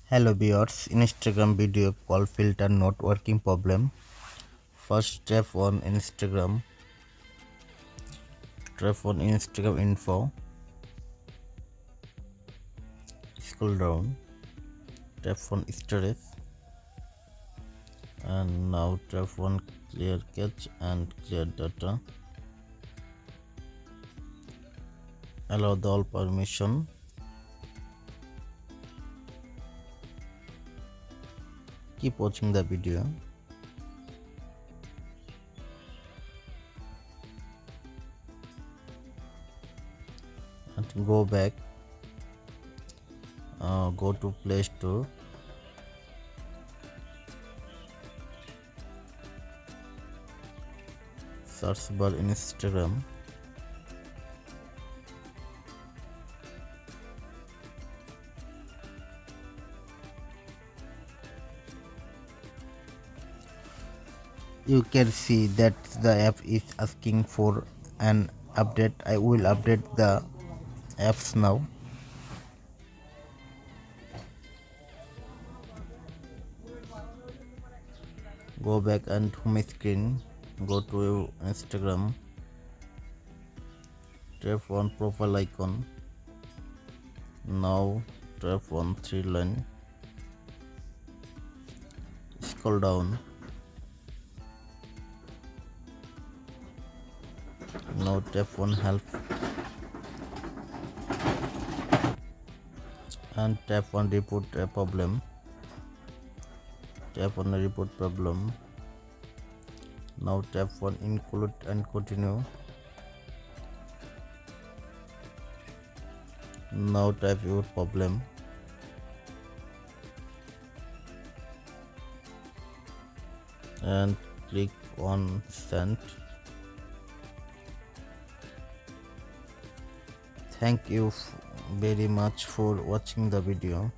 Hello viewers, Instagram video called filter not working problem. First step on Instagram, tap on Instagram info, scroll down, tap on storage and now tap on clear cache and clear data. Allow the all permission. Keep watching the video. And go back, go to Play Store, search bar Instagram, you can see that the app is asking for an update. I will update the apps now. Go back and home screen, go to Instagram, tap on profile icon, now tap on three line, scroll down, now tap on help and tap on report a problem. Tap on the report problem. Now tap on include and continue. Now type your problem. And click on send. Thank you very much for watching the video.